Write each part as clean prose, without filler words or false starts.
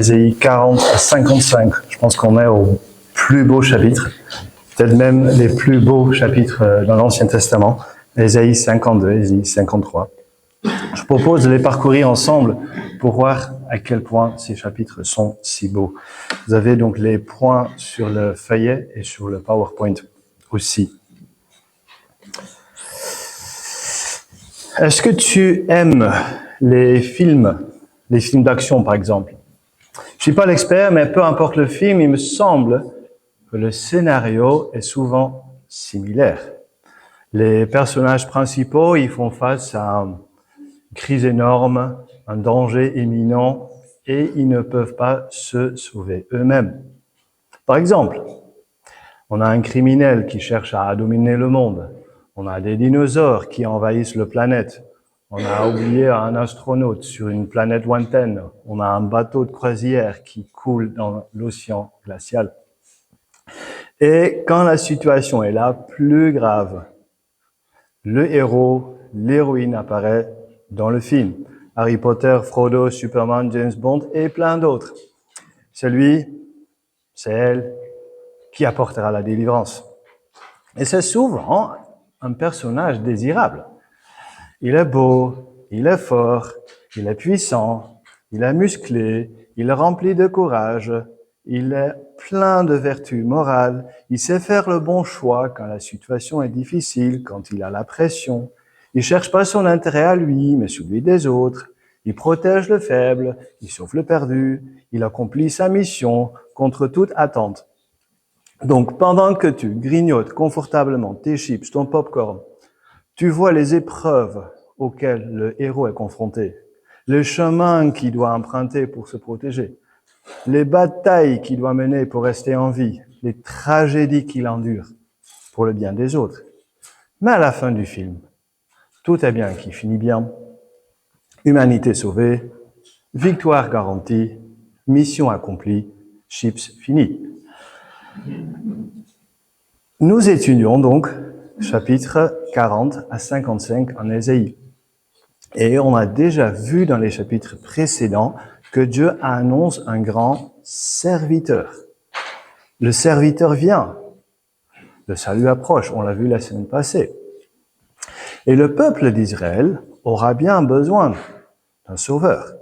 Ésaïe 40 à 55. Je pense qu'on est au plus beau chapitre, peut-être même les plus beaux chapitres dans l'Ancien Testament. Ésaïe 52, Ésaïe 53. Je propose de les parcourir ensemble pour voir à quel point ces chapitres sont si beaux. Vous avez donc les points sur le feuillet et sur le PowerPoint aussi. Est-ce que tu aimes les films d'action par exemple? Je suis pas l'expert, mais peu importe le film, il me semble que le scénario est souvent similaire. Les personnages principaux, ils font face à une crise énorme, un danger imminent, et ils ne peuvent pas se sauver eux-mêmes. Par exemple, on a un criminel qui cherche à dominer le monde. On a des dinosaures qui envahissent la planète. On a oublié un astronaute sur une planète lointaine. On a un bateau de croisière qui coule dans l'océan glacial. Et quand la situation est la plus grave, le héros, l'héroïne apparaît dans le film. Harry Potter, Frodo, Superman, James Bond et plein d'autres. C'est lui, c'est elle qui apportera la délivrance. Et c'est souvent un personnage désirable. Il est beau, il est fort, il est puissant, il est musclé, il est rempli de courage, il est plein de vertus morales, il sait faire le bon choix quand la situation est difficile, quand il a la pression. Il cherche pas son intérêt à lui, mais celui des autres. Il protège le faible, il sauve le perdu, il accomplit sa mission contre toute attente. Donc, pendant que tu grignotes confortablement tes chips, ton popcorn, tu vois les épreuves auxquelles le héros est confronté, le chemin qu'il doit emprunter pour se protéger, les batailles qu'il doit mener pour rester en vie, les tragédies qu'il endure pour le bien des autres. Mais à la fin du film, tout est bien qui finit bien. Humanité sauvée, victoire garantie, mission accomplie, chips fini. Nous étudions donc chapitres 40 à 55 en Ésaïe. Et on a déjà vu dans les chapitres précédents que Dieu annonce un grand serviteur. Le serviteur vient. Le salut approche. On l'a vu la semaine passée. Et le peuple d'Israël aura bien besoin d'un sauveur.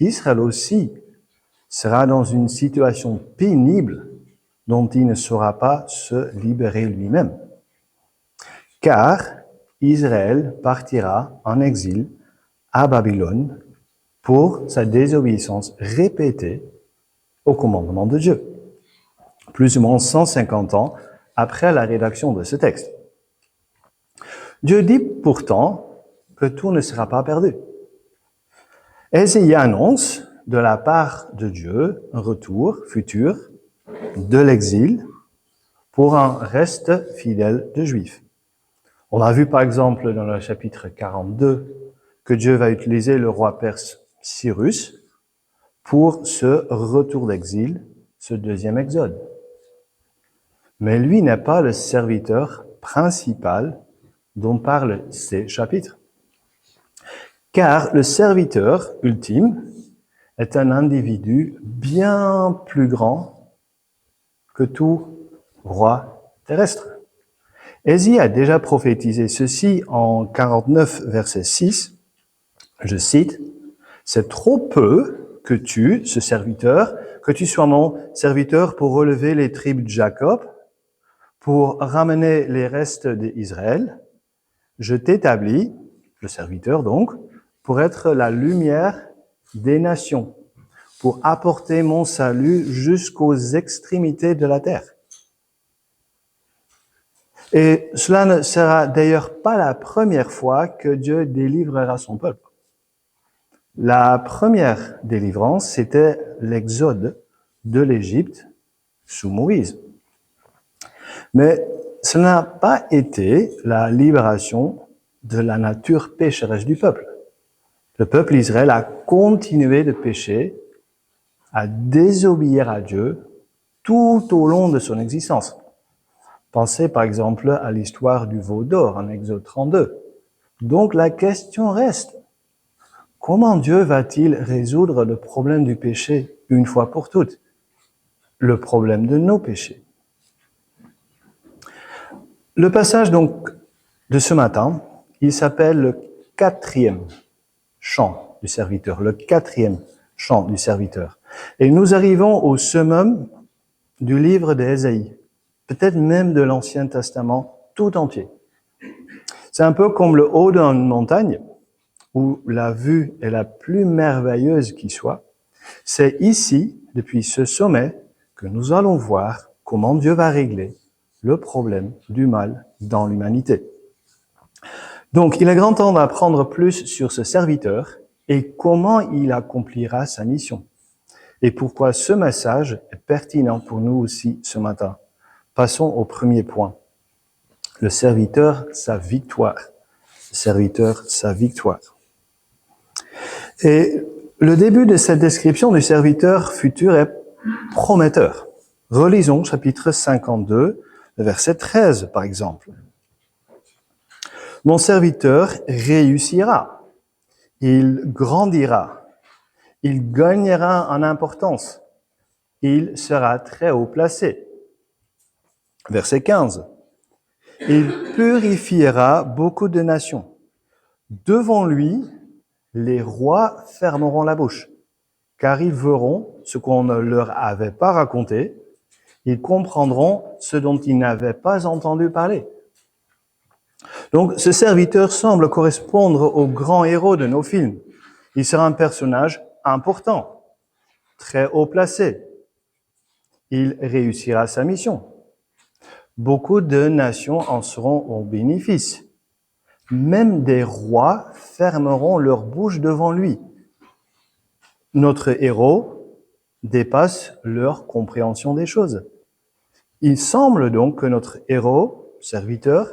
Israël aussi sera dans une situation pénible dont il ne saura pas se libérer lui-même. Car Israël partira en exil à Babylone pour sa désobéissance répétée au commandement de Dieu, plus ou moins 150 ans après la rédaction de ce texte. Dieu dit pourtant que tout ne sera pas perdu. Ésaïe annonce de la part de Dieu un retour futur de l'exil pour un reste fidèle de Juifs. On a vu par exemple dans le chapitre 42 que Dieu va utiliser le roi perse Cyrus pour ce retour d'exil, ce deuxième exode. Mais lui n'est pas le serviteur principal dont parlent ces chapitres. Car le serviteur ultime est un individu bien plus grand que tout roi terrestre. Ésaïe a déjà prophétisé ceci en 49, verset 6. Je cite, « C'est trop peu que tu, ce serviteur, que tu sois mon serviteur pour relever les tribus de Jacob, pour ramener les restes d'Israël. Je t'établis, le serviteur donc, pour être la lumière des nations, pour apporter mon salut jusqu'aux extrémités de la terre. » Et cela ne sera d'ailleurs pas la première fois que Dieu délivrera son peuple. La première délivrance, c'était l'exode de l'Égypte sous Moïse. Mais ce n'a pas été la libération de la nature pécheresse du peuple. Le peuple Israël a continué de pécher, à désobéir à Dieu tout au long de son existence. Pensez par exemple à l'histoire du veau d'or en Exode 32. Donc la question reste, comment Dieu va-t-il résoudre le problème du péché une fois pour toutes? Le problème de nos péchés. Le passage donc de ce matin, il s'appelle le 4e chant du serviteur, le 4e chant du serviteur. Et nous arrivons au summum du livre d'Ésaïe, peut-être même de l'Ancien Testament tout entier. C'est un peu comme le haut d'une montagne, où la vue est la plus merveilleuse qui soit. C'est ici, depuis ce sommet, que nous allons voir comment Dieu va régler le problème du mal dans l'humanité. Donc, il est grand temps d'apprendre plus sur ce serviteur et comment il accomplira sa mission. Et pourquoi ce message est pertinent pour nous aussi ce matin. Passons au premier point. Le serviteur, sa victoire. Le serviteur, sa victoire. Et le début de cette description du serviteur futur est prometteur. Relisons chapitre 52, le verset 13 par exemple. Mon serviteur réussira, il grandira, il gagnera en importance, il sera très haut placé. Verset 15. Il purifiera beaucoup de nations. Devant lui, les rois fermeront la bouche, car ils verront ce qu'on ne leur avait pas raconté, ils comprendront ce dont ils n'avaient pas entendu parler. Donc, ce serviteur semble correspondre au grand héros de nos films. Il sera un personnage important, très haut placé. Il réussira sa mission. Beaucoup de nations en seront au bénéfice. Même des rois fermeront leur bouche devant lui. Notre héros dépasse leur compréhension des choses. Il semble donc que notre héros, serviteur,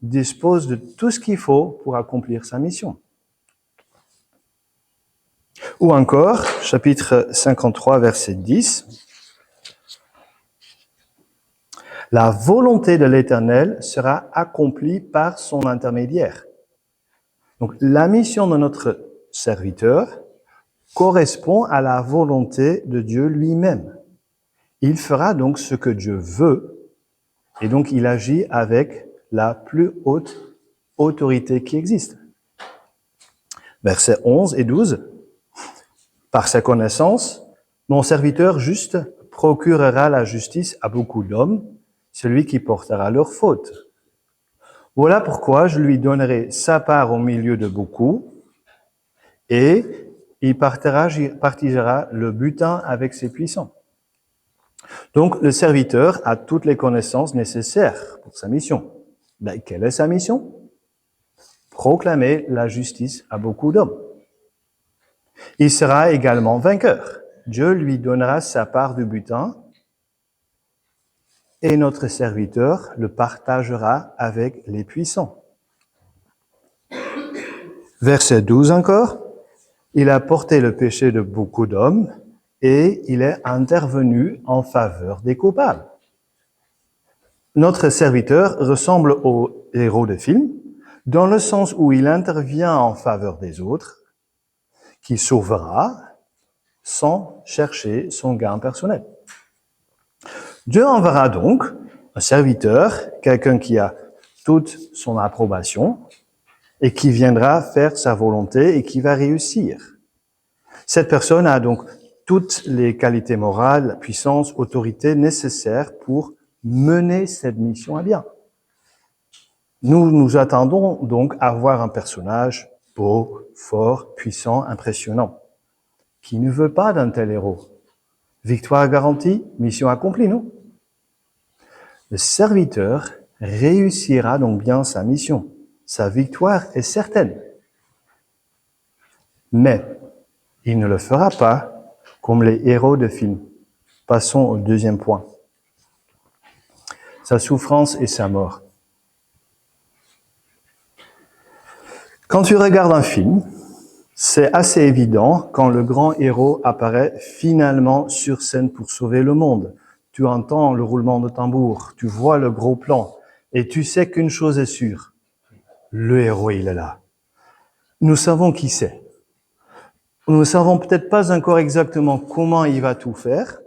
dispose de tout ce qu'il faut pour accomplir sa mission. Ou encore, chapitre 53, verset 10, la volonté de l'Éternel sera accomplie par son intermédiaire. Donc, la mission de notre serviteur correspond à la volonté de Dieu lui-même. Il fera donc ce que Dieu veut, et donc il agit avec la plus haute autorité qui existe. Versets 11 et 12. Par sa connaissance, mon serviteur juste procurera la justice à beaucoup d'hommes, celui qui portera leurs fautes. Voilà pourquoi je lui donnerai sa part au milieu de beaucoup, et il partagera le butin avec ses puissants. Donc, le serviteur a toutes les connaissances nécessaires pour sa mission. Ben, quelle est sa mission? Proclamer la justice à beaucoup d'hommes. Il sera également vainqueur. Dieu lui donnera sa part du butin et notre serviteur le partagera avec les puissants. Verset 12 encore. Il a porté le péché de beaucoup d'hommes et il est intervenu en faveur des coupables. Notre serviteur ressemble au héros de film, dans le sens où il intervient en faveur des autres, qui sauvera sans chercher son gain personnel. Dieu enverra donc un serviteur, quelqu'un qui a toute son approbation et qui viendra faire sa volonté et qui va réussir. Cette personne a donc toutes les qualités morales, puissance, autorité nécessaires pour mener cette mission à bien. Nous nous attendons donc à voir un personnage beau, fort, puissant, impressionnant, qui ne veut pas d'un tel héros. Victoire garantie, mission accomplie, non? Le serviteur réussira donc bien sa mission. Sa victoire est certaine. Mais il ne le fera pas comme les héros de film. Passons au deuxième point. Sa souffrance et sa mort. Quand tu regardes un film, c'est assez évident quand le grand héros apparaît finalement sur scène pour sauver le monde. Tu entends le roulement de tambour, tu vois le gros plan, et tu sais qu'une chose est sûre. Le héros, il est là. Nous savons qui c'est. Nous ne savons peut-être pas encore exactement comment il va tout faire,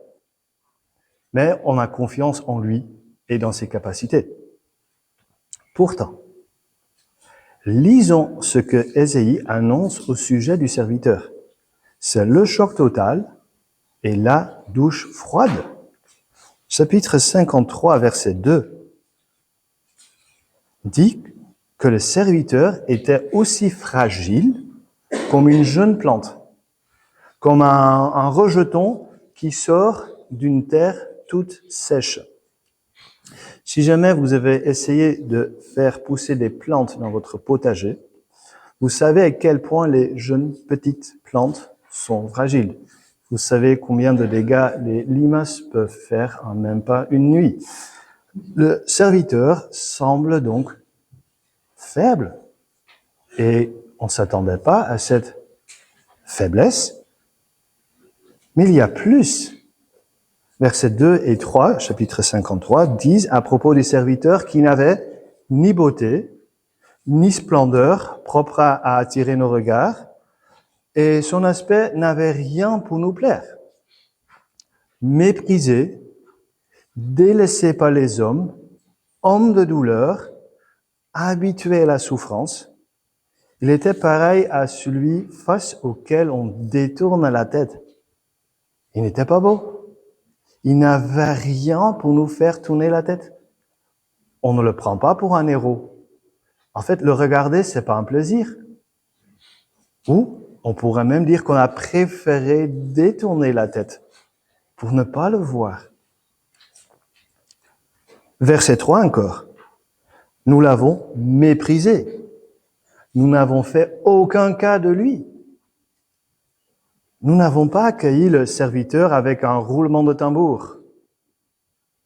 mais on a confiance en lui et dans ses capacités. Pourtant, lisons ce que Ésaïe annonce au sujet du serviteur. C'est le choc total et la douche froide. Chapitre 53, verset 2, dit que le serviteur était aussi fragile comme une jeune plante, comme un rejeton qui sort d'une terre toute sèche. Si jamais vous avez essayé de faire pousser des plantes dans votre potager, vous savez à quel point les jeunes petites plantes sont fragiles. Vous savez combien de dégâts les limaces peuvent faire en même pas une nuit. Le serviteur semble donc faible et on ne s'attendait pas à cette faiblesse, mais il y a plus. Versets 2 et 3, chapitre 53, disent à propos des serviteurs qui n'avaient ni beauté, ni splendeur propre à attirer nos regards, et son aspect n'avait rien pour nous plaire. Méprisé, délaissé par les hommes, homme de douleur, habitué à la souffrance, il était pareil à celui face auquel on détourne la tête. Il n'était pas beau. Il n'avait rien pour nous faire tourner la tête. On ne le prend pas pour un héros. En fait, le regarder, c'est pas un plaisir. Ou, on pourrait même dire qu'on a préféré détourner la tête pour ne pas le voir. Verset 3 encore. Nous l'avons méprisé. Nous n'avons fait aucun cas de lui. Nous n'avons pas accueilli le serviteur avec un roulement de tambour,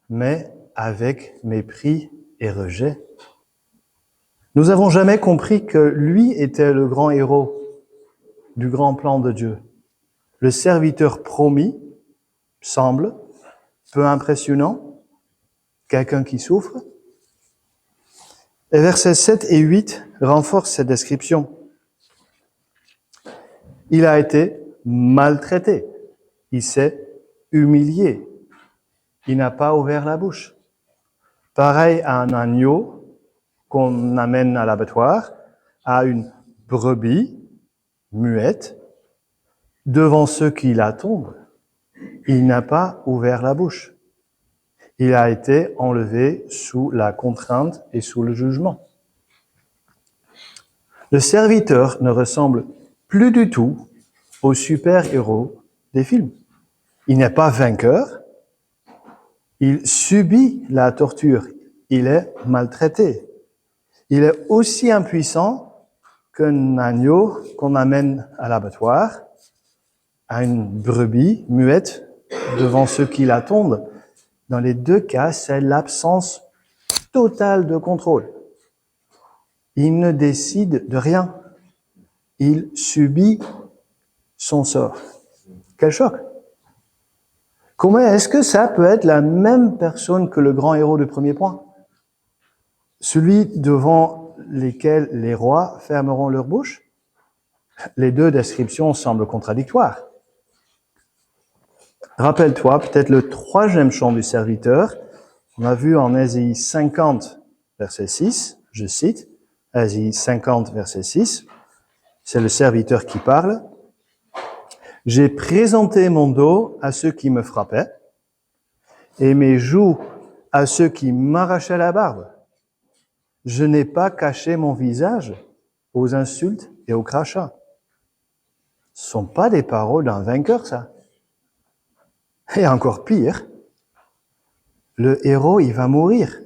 mais avec mépris et rejet. Nous n'avons jamais compris que lui était le grand héros du grand plan de Dieu. Le serviteur promis semble peu impressionnant, quelqu'un qui souffre. Et versets 7 et 8 renforcent cette description. Il a été maltraité, il s'est humilié, il n'a pas ouvert la bouche. Pareil à un agneau qu'on amène à l'abattoir, à une brebis muette, devant ceux qui l'attendent, il n'a pas ouvert la bouche. Il a été enlevé sous la contrainte et sous le jugement. Le serviteur ne ressemble plus du tout au super-héros des films. Il n'est pas vainqueur, il subit la torture, il est maltraité. Il est aussi impuissant qu'un agneau qu'on amène à l'abattoir, à une brebis muette devant ceux qui l'attendent. Dans les deux cas, c'est l'absence totale de contrôle. Il ne décide de rien. Il subit son sort. Quel choc! Comment est-ce que ça peut être la même personne que le grand héros du premier point? Celui devant lequel les rois fermeront leur bouche? Les deux descriptions semblent contradictoires. Rappelle-toi peut-être le troisième chant du serviteur. On a vu en Ésaïe 50, verset 6, je cite, Ésaïe 50, verset 6, c'est le serviteur qui parle. « J'ai présenté mon dos à ceux qui me frappaient, et mes joues à ceux qui m'arrachaient la barbe. Je n'ai pas caché mon visage aux insultes et aux crachats. » Ce ne sont pas des paroles d'un vainqueur, ça. Et encore pire, le héros, il va mourir.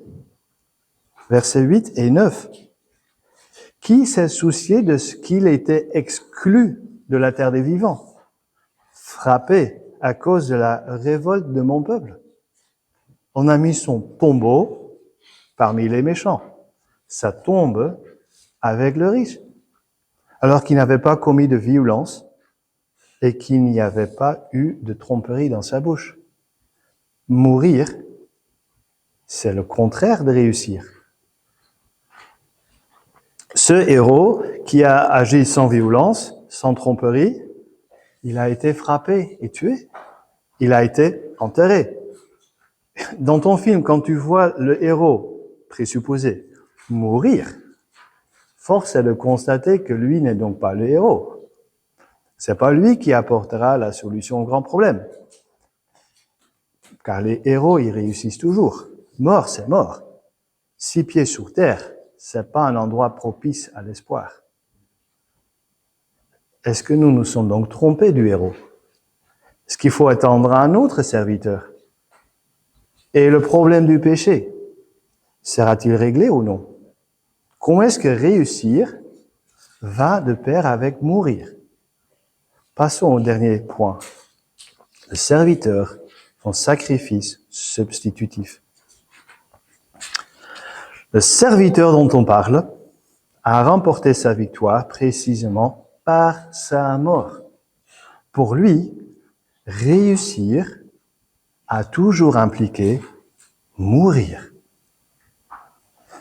Versets 8 et 9. Qui s'est soucié de ce qu'il était exclu de la terre des vivants, frappé à cause de la révolte de mon peuple? On a mis son tombeau parmi les méchants, sa tombe avec le riche, alors qu'il n'avait pas commis de violence et qu'il n'y avait pas eu de tromperie dans sa bouche. Mourir, c'est le contraire de réussir. Ce héros qui a agi sans violence, sans tromperie, Il a été frappé et tué. Il a été enterré. Dans ton film, quand tu vois le héros présupposé mourir, force est de constater que lui n'est donc pas le héros. C'est pas lui qui apportera la solution au grand problème. Car les héros, ils réussissent toujours. Mort, c'est mort. 6 pieds sur terre, c'est pas un endroit propice à l'espoir. Est-ce que nous nous sommes donc trompés du héros? Est-ce qu'il faut attendre un autre serviteur? Et le problème du péché, sera-t-il réglé ou non? Comment est-ce que réussir va de pair avec mourir? Passons au dernier point. Le serviteur, son sacrifice substitutif. Le serviteur dont on parle a remporté sa victoire précisément par sa mort. Pour lui, réussir a toujours impliqué mourir.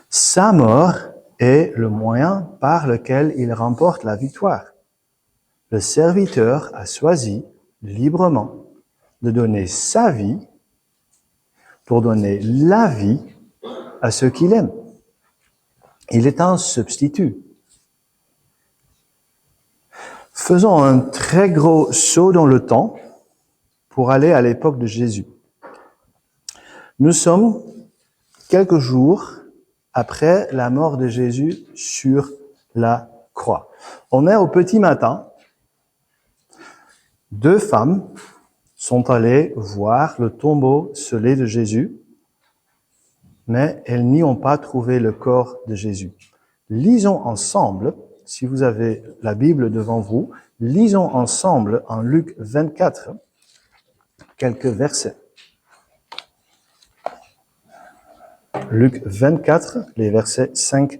Sa mort est le moyen par lequel il remporte la victoire. Le serviteur a choisi librement de donner sa vie pour donner la vie à ceux qu'il aime. Il est un substitut. Faisons un très gros saut dans le temps pour aller à l'époque de Jésus. Nous sommes quelques jours après la mort de Jésus sur la croix. On est au petit matin. 2 femmes sont allées voir le tombeau scellé de Jésus, mais elles n'y ont pas trouvé le corps de Jésus. Lisons ensemble, si vous avez la Bible devant vous, lisons ensemble en Luc 24 quelques versets. Luc 24, les versets 5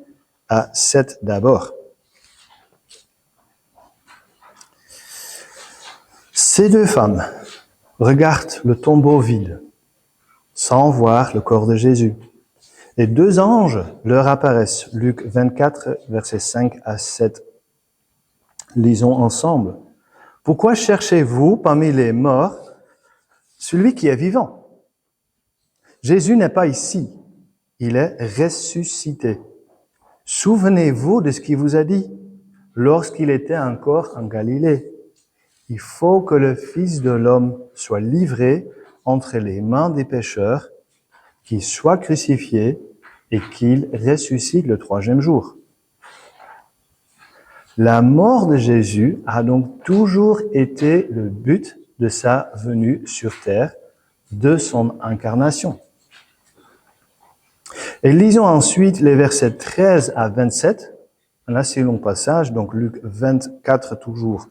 à 7 d'abord. Ces 2 femmes regardent le tombeau vide, sans voir le corps de Jésus. Et 2 anges leur apparaissent. Luc 24, versets 5 à 7. Lisons ensemble. Pourquoi cherchez-vous parmi les morts celui qui est vivant? Jésus n'est pas ici. Il est ressuscité. Souvenez-vous de ce qu'il vous a dit lorsqu'il était encore en Galilée. Il faut que le Fils de l'homme soit livré entre les mains des pécheurs, qu'il soit crucifié et qu'il ressuscite le 3e jour. La mort de Jésus a donc toujours été le but de sa venue sur terre, de son incarnation. Et lisons ensuite les versets 13 à 27, un assez long passage, donc Luc 24 toujours,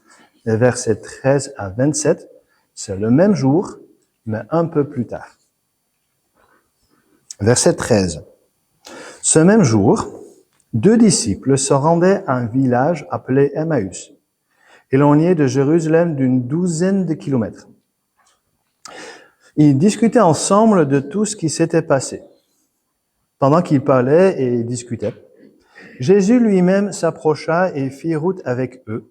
les versets 13 à 27, c'est le même jour, mais un peu plus tard. Verset 13. Ce même jour, 2 disciples se rendaient à un village appelé Emmaüs, éloigné de Jérusalem d'une 12aine de kilomètres. Ils discutaient ensemble de tout ce qui s'était passé. Pendant qu'ils parlaient et discutaient, Jésus lui-même s'approcha et fit route avec eux,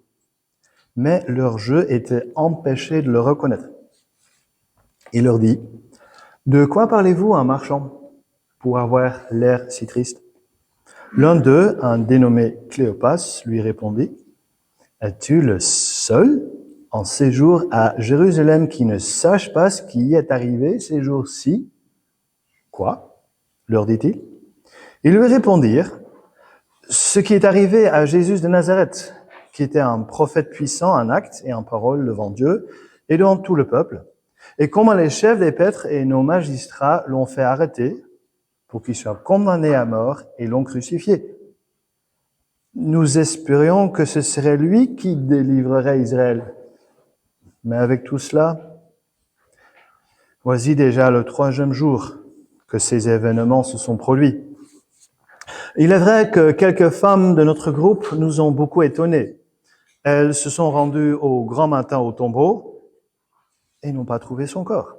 mais leur jeu était empêché de le reconnaître. Il leur dit, « De quoi parlez-vous en marchant pour avoir l'air si triste ?» L'un d'eux, un dénommé Cléopas, lui répondit, « Es-tu le seul en séjour à Jérusalem qui ne sache pas ce qui y est arrivé ces jours-ci ?»« Quoi ?» leur dit-il. Ils lui répondirent, « Ce qui est arrivé à Jésus de Nazareth, qui était un prophète puissant en actes et en paroles devant Dieu et devant tout le peuple, et comment les chefs des prêtres et nos magistrats l'ont fait arrêter pour qu'il soit condamné à mort et l'ont crucifié. Nous espérions que ce serait lui qui délivrerait Israël. Mais avec tout cela, voici déjà le 3e jour que ces événements se sont produits. Il est vrai que quelques femmes de notre groupe nous ont beaucoup étonnés. Elles se sont rendues au grand matin au tombeau et n'ont pas trouvé son corps.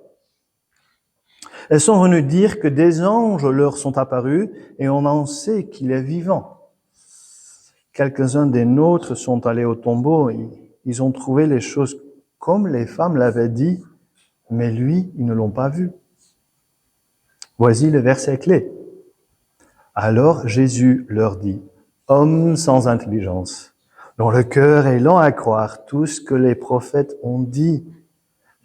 Elles sont venues dire que des anges leur sont apparus et on en sait qu'il est vivant. Quelques-uns des nôtres sont allés au tombeau et ils ont trouvé les choses comme les femmes l'avaient dit, mais lui, ils ne l'ont pas vu. Voici le verset clé. Alors Jésus leur dit, hommes sans intelligence, dont le cœur est lent à croire tout ce que les prophètes ont dit,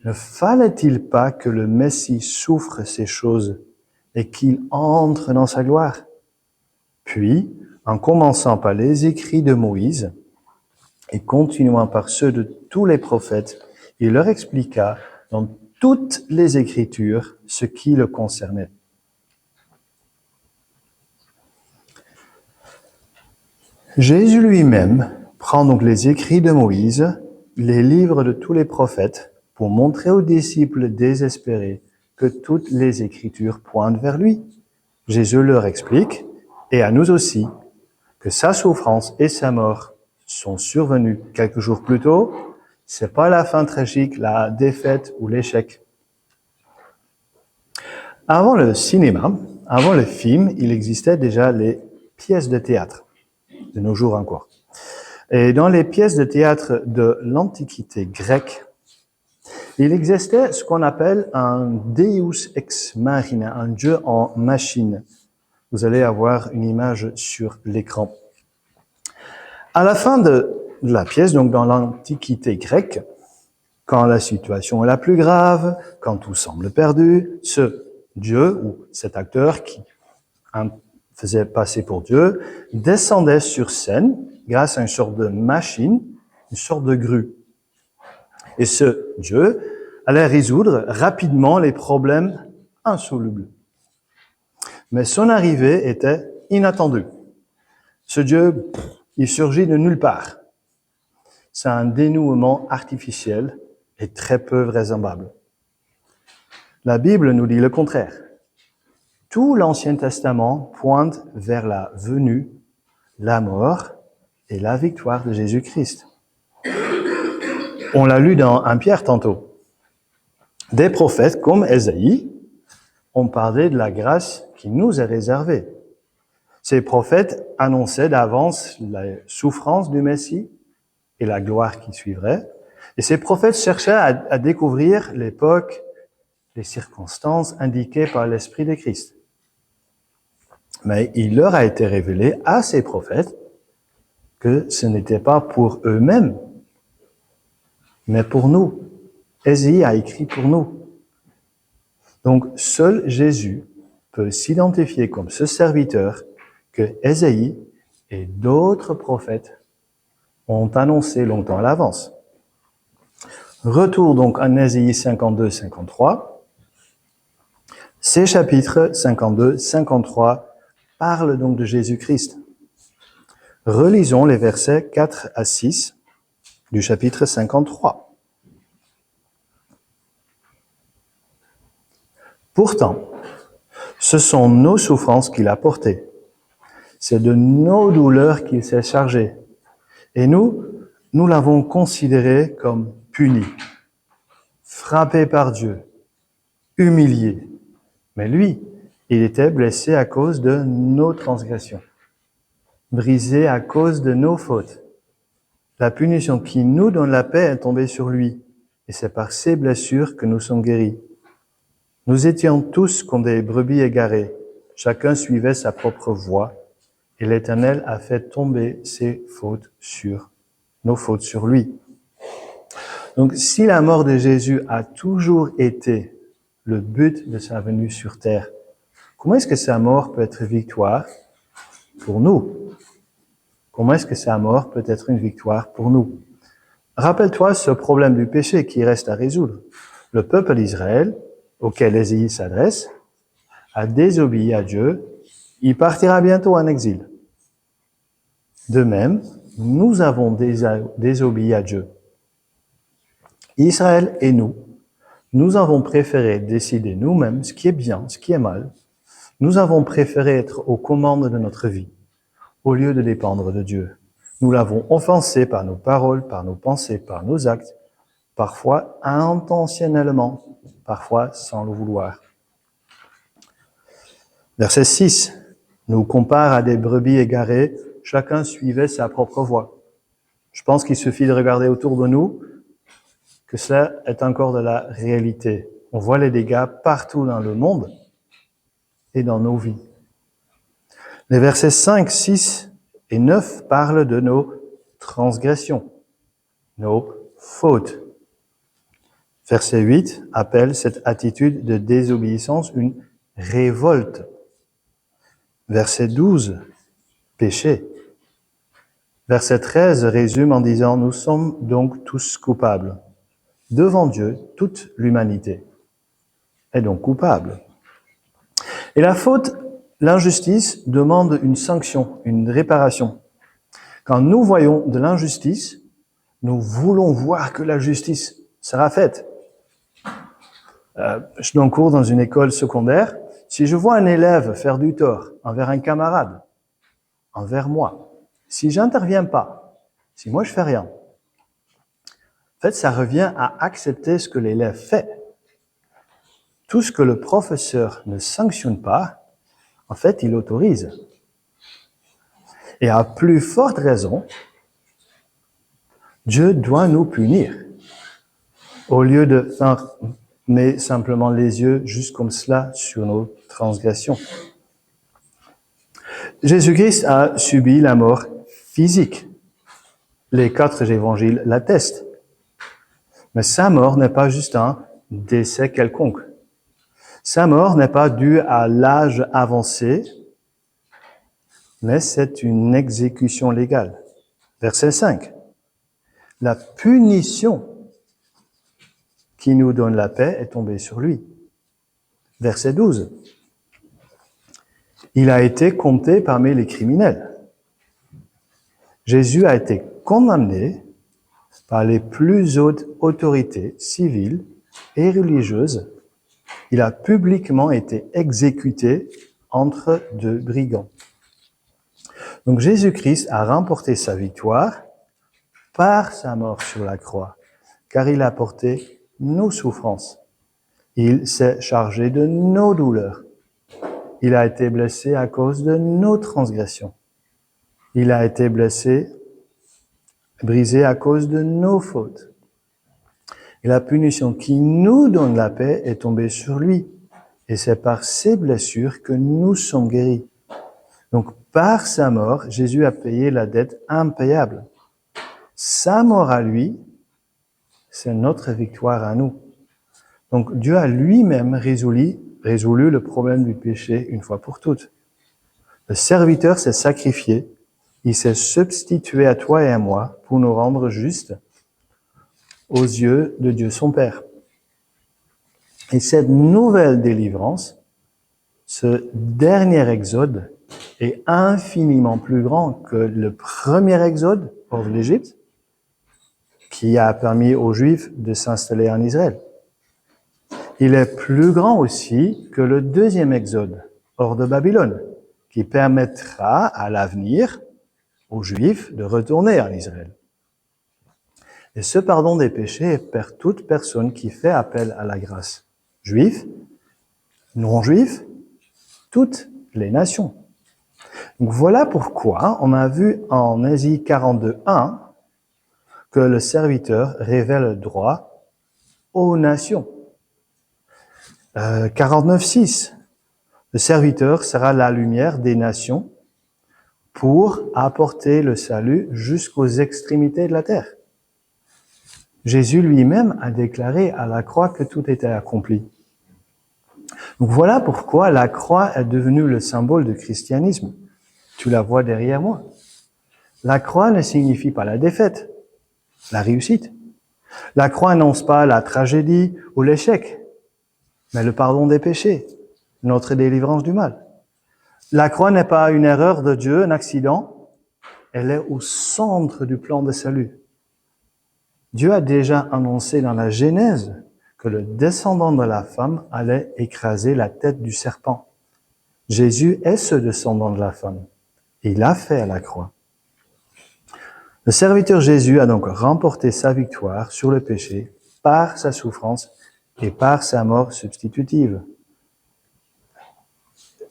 ne fallait-il pas que le Messie souffre ces choses et qu'il entre dans sa gloire? Puis, en commençant par les écrits de Moïse et continuant par ceux de tous les prophètes, il leur expliqua dans toutes les Écritures ce qui le concernait. Jésus lui-même prend donc les écrits de Moïse, les livres de tous les prophètes, pour montrer aux disciples désespérés que toutes les Écritures pointent vers lui. Jésus leur explique, et à nous aussi, que sa souffrance et sa mort sont survenues quelques jours plus tôt. C'est pas la fin tragique, la défaite ou l'échec. Avant le cinéma, avant le film, il existait déjà les pièces de théâtre, de nos jours encore. Et dans les pièces de théâtre de l'Antiquité grecque, il existait ce qu'on appelle un Deus ex machina, un Dieu en machine. Vous allez avoir une image sur l'écran. À la fin de la pièce, donc dans l'Antiquité grecque, quand la situation est la plus grave, quand tout semble perdu, ce Dieu ou cet acteur qui faisait passer pour Dieu descendait sur scène grâce à une sorte de machine, une sorte de grue. Et ce Dieu allait résoudre rapidement les problèmes insolubles. Mais son arrivée était inattendue. Ce Dieu, il surgit de nulle part. C'est un dénouement artificiel et très peu vraisemblable. La Bible nous dit le contraire. Tout l'Ancien Testament pointe vers la venue, la mort et la victoire de Jésus-Christ. On l'a lu dans 1 Pierre tantôt. Des prophètes comme Ésaïe ont parlé de la grâce qui nous est réservée. Ces prophètes annonçaient d'avance la souffrance du Messie et la gloire qui suivrait. Et ces prophètes cherchaient à découvrir l'époque, les circonstances indiquées par l'Esprit de Christ. Mais il leur a été révélé à ces prophètes que ce n'était pas pour eux-mêmes, mais pour nous. Ésaïe a écrit pour nous. Donc, seul Jésus peut s'identifier comme ce serviteur que Ésaïe et d'autres prophètes ont annoncé longtemps à l'avance. Retour donc à Ésaïe 52-53. Ces chapitres 52-53 parlent donc de Jésus-Christ. Relisons les versets 4 à 6 du chapitre 53. Pourtant, ce sont nos souffrances qu'il a portées. C'est de nos douleurs qu'il s'est chargé. Et nous l'avons considéré comme puni, frappé par Dieu, humilié. Mais lui, il était blessé à cause de nos transgressions, brisé à cause de nos fautes. La punition qui nous donne la paix est tombée sur lui, et c'est par ses blessures que nous sommes guéris. Nous étions tous comme des brebis égarées, chacun suivait sa propre voie, et l'Éternel a fait tomber nos fautes sur lui. Donc, si la mort de Jésus a toujours été le but de sa venue sur terre, comment est-ce que sa mort peut être victoire pour nous? Comment est-ce que sa mort peut être une victoire pour nous? Rappelle-toi ce problème du péché qui reste à résoudre. Le peuple d'Israël, auquel Ésaïe s'adresse, a désobéi à Dieu. Il partira bientôt en exil. De même, nous avons désobéi à Dieu. Israël et nous avons préféré décider nous-mêmes ce qui est bien, ce qui est mal. Nous avons préféré être aux commandes de notre vie, au lieu de dépendre de Dieu. Nous l'avons offensé par nos paroles, par nos pensées, par nos actes, parfois intentionnellement, parfois sans le vouloir. Verset 6 nous compare à des brebis égarées, chacun suivait sa propre voie. Je pense qu'il suffit de regarder autour de nous que cela est encore de la réalité. On voit les dégâts partout dans le monde et dans nos vies. Les versets 5, 6 et 9 parlent de nos transgressions, nos fautes. Verset 8 appelle cette attitude de désobéissance une révolte. Verset 12, péché. Verset 13 résume en disant « Nous sommes donc tous coupables. Devant Dieu, toute l'humanité est donc coupable. » Et la faute, l'injustice, demande une sanction, une réparation. Quand nous voyons de l'injustice, nous voulons voir que la justice sera faite. Je donne cours dans une école secondaire. Si je vois un élève faire du tort envers un camarade, envers moi, si j'interviens pas, si moi je fais rien, en fait, ça revient à accepter ce que l'élève fait. Tout ce que le professeur ne sanctionne pas, en fait, il autorise. Et à plus forte raison, Dieu doit nous punir. Au lieu de fermer simplement les yeux juste comme cela sur nos transgressions. Jésus-Christ a subi la mort physique. Les 4 évangiles l'attestent. Mais sa mort n'est pas juste un décès quelconque. Sa mort n'est pas due à l'âge avancé, mais c'est une exécution légale. Verset 5. La punition qui nous donne la paix est tombée sur lui. Verset 12. Il a été compté parmi les criminels. Jésus a été condamné par les plus hautes autorités civiles et religieuses. Il a publiquement été exécuté entre 2 brigands. Donc Jésus-Christ a remporté sa victoire par sa mort sur la croix, car il a porté nos souffrances. Il s'est chargé de nos douleurs. Il a été blessé à cause de nos transgressions. Il a été blessé, brisé à cause de nos fautes. Et la punition qui nous donne la paix est tombée sur lui. Et c'est par ses blessures que nous sommes guéris. Donc, par sa mort, Jésus a payé la dette impayable. Sa mort à lui, c'est notre victoire à nous. Donc, Dieu a lui-même résolu le problème du péché une fois pour toutes. Le serviteur s'est sacrifié. Il s'est substitué à toi et à moi pour nous rendre justes aux yeux de Dieu son Père. Et cette nouvelle délivrance, ce dernier exode, est infiniment plus grand que le premier exode hors de l'Égypte, qui a permis aux Juifs de s'installer en Israël. Il est plus grand aussi que le deuxième exode hors de Babylone, qui permettra à l'avenir aux Juifs de retourner en Israël. Et ce pardon des péchés est pour toute personne qui fait appel à la grâce. Juifs, non-juifs, toutes les nations. Donc voilà pourquoi on a vu en Ésaïe 42.1 que le serviteur révèle le droit aux nations. 49.6, le serviteur sera la lumière des nations pour apporter le salut jusqu'aux extrémités de la terre. Jésus lui-même a déclaré à la croix que tout était accompli. Donc voilà pourquoi la croix est devenue le symbole du christianisme. Tu la vois derrière moi. La croix ne signifie pas la défaite, la réussite. La croix n'annonce pas la tragédie ou l'échec, mais le pardon des péchés, notre délivrance du mal. La croix n'est pas une erreur de Dieu, un accident. Elle est au centre du plan de salut. Dieu a déjà annoncé dans la Genèse que le descendant de la femme allait écraser la tête du serpent. Jésus est ce descendant de la femme. Et il l'a fait à la croix. Le serviteur Jésus a donc remporté sa victoire sur le péché par sa souffrance et par sa mort substitutive.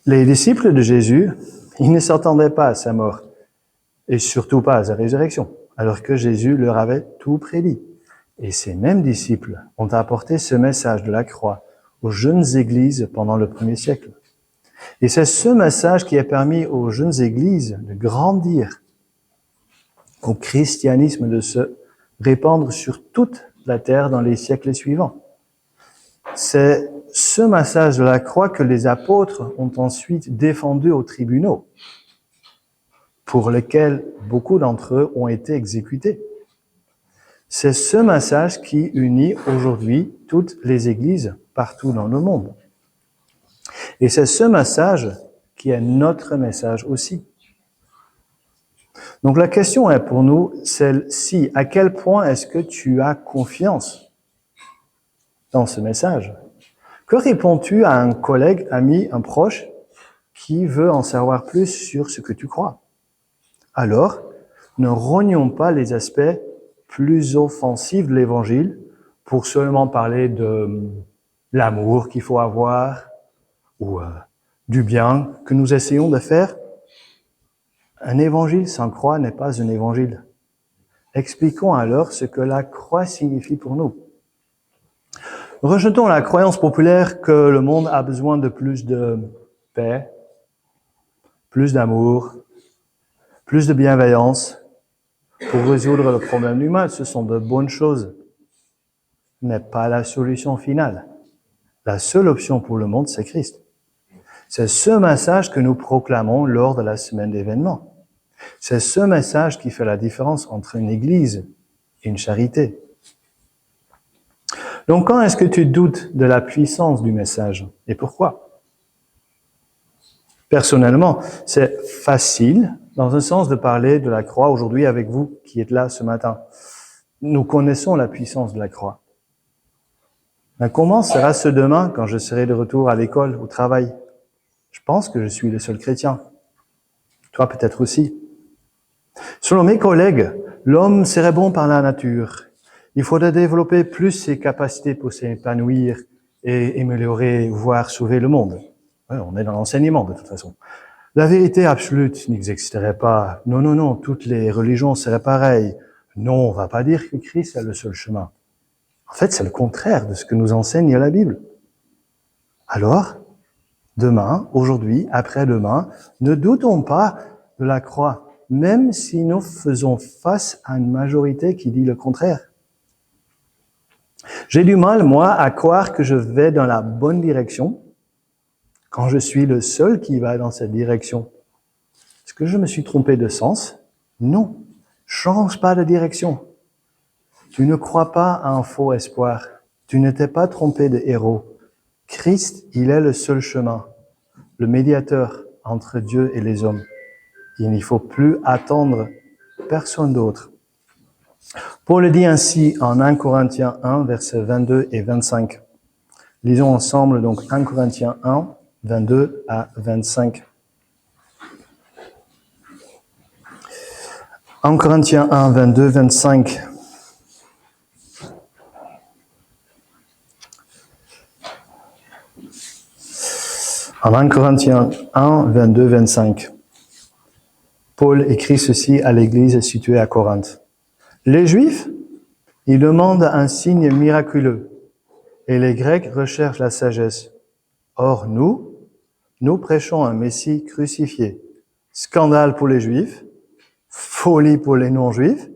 Les disciples de Jésus, ils ne s'attendaient pas à sa mort et surtout pas à sa résurrection, alors que Jésus leur avait tout prédit. Et ces mêmes disciples ont apporté ce message de la croix aux jeunes églises pendant le premier siècle. Et c'est ce message qui a permis aux jeunes églises de grandir, au christianisme de se répandre sur toute la terre dans les siècles suivants. C'est ce message de la croix que les apôtres ont ensuite défendu aux tribunaux, pour lesquels beaucoup d'entre eux ont été exécutés. C'est ce message qui unit aujourd'hui toutes les églises partout dans le monde. Et c'est ce message qui est notre message aussi. Donc la question est pour nous celle-ci. À quel point est-ce que tu as confiance dans ce message? Que réponds-tu à un collègue, ami, un proche qui veut en savoir plus sur ce que tu crois? Alors, ne rognons pas les aspects plus offensifs de l'Évangile pour seulement parler de l'amour qu'il faut avoir ou du bien que nous essayons de faire. Un évangile sans croix n'est pas un évangile. Expliquons alors ce que la croix signifie pour nous. Rejetons la croyance populaire que le monde a besoin de plus de paix, plus d'amour, plus de bienveillance pour résoudre le problème du mal. Ce sont de bonnes choses, mais pas la solution finale. La seule option pour le monde, c'est Christ. C'est ce message que nous proclamons lors de la semaine d'événements. C'est ce message qui fait la différence entre une église et une charité. Donc, quand est-ce que tu doutes de la puissance du message et pourquoi? Personnellement, c'est facile, dans un sens, de parler de la croix aujourd'hui avec vous qui êtes là ce matin. Nous connaissons la puissance de la croix. Mais comment sera ce demain quand je serai de retour à l'école, au travail? Je pense que je suis le seul chrétien. Toi peut-être aussi. Selon mes collègues, l'homme serait bon par la nature. Il faudrait développer plus ses capacités pour s'épanouir et améliorer, voire sauver le monde. Ouais, on est dans l'enseignement de toute façon. La vérité absolue n'existerait pas. Non, toutes les religions seraient pareilles. Non, on va pas dire que Christ est le seul chemin. En fait, c'est le contraire de ce que nous enseigne la Bible. Alors, demain, aujourd'hui, après-demain, ne doutons pas de la croix, même si nous faisons face à une majorité qui dit le contraire. J'ai du mal, moi, à croire que je vais dans la bonne direction quand je suis le seul qui va dans cette direction. Est-ce que je me suis trompé de sens? Non. Change pas de direction. Tu ne crois pas à un faux espoir. Tu ne t'es pas trompé de héros. Christ, il est le seul chemin, le médiateur entre Dieu et les hommes. Il n'y faut plus attendre personne d'autre. Paul dit ainsi en 1 Corinthiens 1, versets 22 et 25. Lisons ensemble donc 1 Corinthiens 1, 22 à 25. 1 Corinthiens 1, 22, 25. En 1 Corinthiens 1, 22, 25. Paul écrit ceci à l'église située à Corinthe. Les Juifs, ils demandent un signe miraculeux, et les Grecs recherchent la sagesse. Or, nous prêchons un Messie crucifié. Scandale pour les Juifs, folie pour les non-Juifs,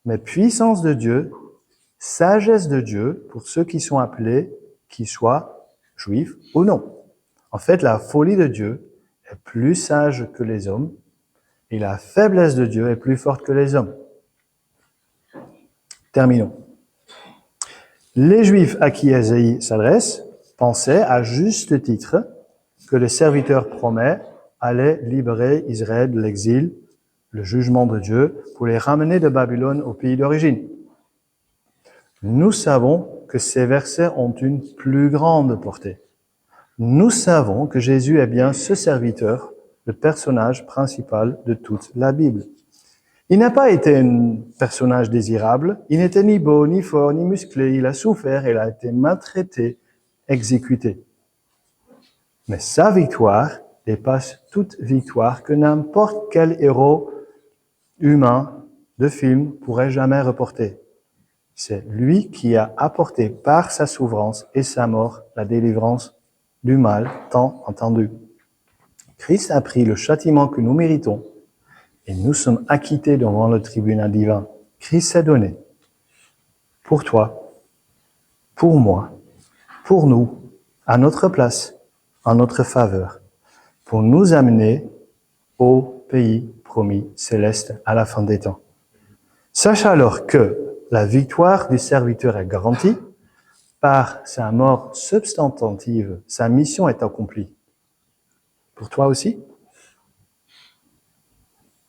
mais puissance de Dieu, sagesse de Dieu pour ceux qui sont appelés, qu'ils soient Juifs ou non. En fait, la folie de Dieu est plus sage que les hommes, et la faiblesse de Dieu est plus forte que les hommes. Terminons. Les Juifs à qui Ésaïe s'adresse pensaient à juste titre que le serviteur promet allait libérer Israël de l'exil, le jugement de Dieu, pour les ramener de Babylone au pays d'origine. Nous savons que ces versets ont une plus grande portée. Nous savons que Jésus est bien ce serviteur, le personnage principal de toute la Bible. Il n'a pas été un personnage désirable, il n'était ni beau, ni fort, ni musclé, il a souffert, il a été maltraité, exécuté. Mais sa victoire dépasse toute victoire que n'importe quel héros humain de film pourrait jamais reporter. C'est lui qui a apporté par sa souffrance et sa mort la délivrance du mal tant entendu. Christ a pris le châtiment que nous méritons et nous sommes acquittés devant le tribunal divin. Christ s'est donné pour toi, pour moi, pour nous, à notre place, en notre faveur, pour nous amener au pays promis céleste à la fin des temps. Sache alors que la victoire du serviteur est garantie. Par sa mort substantive, sa mission est accomplie. Pour toi aussi?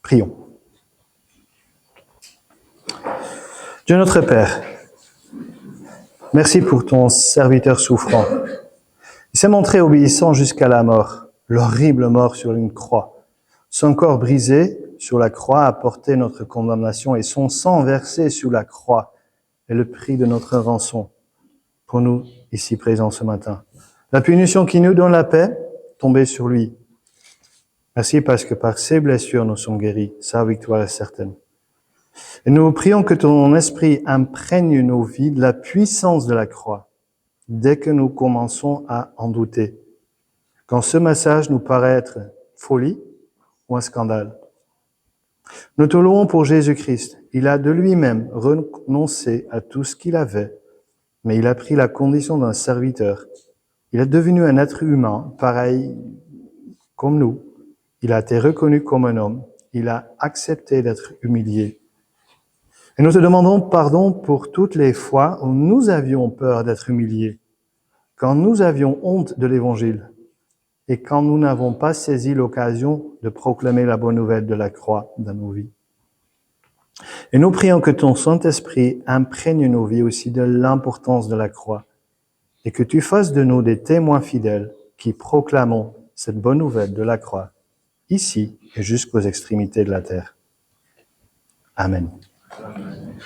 Prions. Dieu notre Père, merci pour ton serviteur souffrant. Il s'est montré obéissant jusqu'à la mort, l'horrible mort sur une croix. Son corps brisé sur la croix a porté notre condamnation et son sang versé sur la croix est le prix de notre rançon pour nous ici présents ce matin. La punition qui nous donne la paix tombée sur lui. Merci parce que par ses blessures nous sommes guéris. Sa victoire est certaine. Et nous prions que ton esprit imprègne nos vies de la puissance de la croix dès que nous commençons à en douter. Quand ce message nous paraît être folie ou un scandale. Nous te louons pour Jésus-Christ. Il a de lui-même renoncé à tout ce qu'il avait, mais il a pris la condition d'un serviteur. Il est devenu un être humain, pareil comme nous. Il a été reconnu comme un homme. Il a accepté d'être humilié. Et nous te demandons pardon pour toutes les fois où nous avions peur d'être humiliés, quand nous avions honte de l'Évangile et quand nous n'avons pas saisi l'occasion de proclamer la bonne nouvelle de la croix dans nos vies. Et nous prions que ton Saint-Esprit imprègne nos vies aussi de l'importance de la croix et que tu fasses de nous des témoins fidèles qui proclamons cette bonne nouvelle de la croix ici et jusqu'aux extrémités de la terre. Amen. Amen.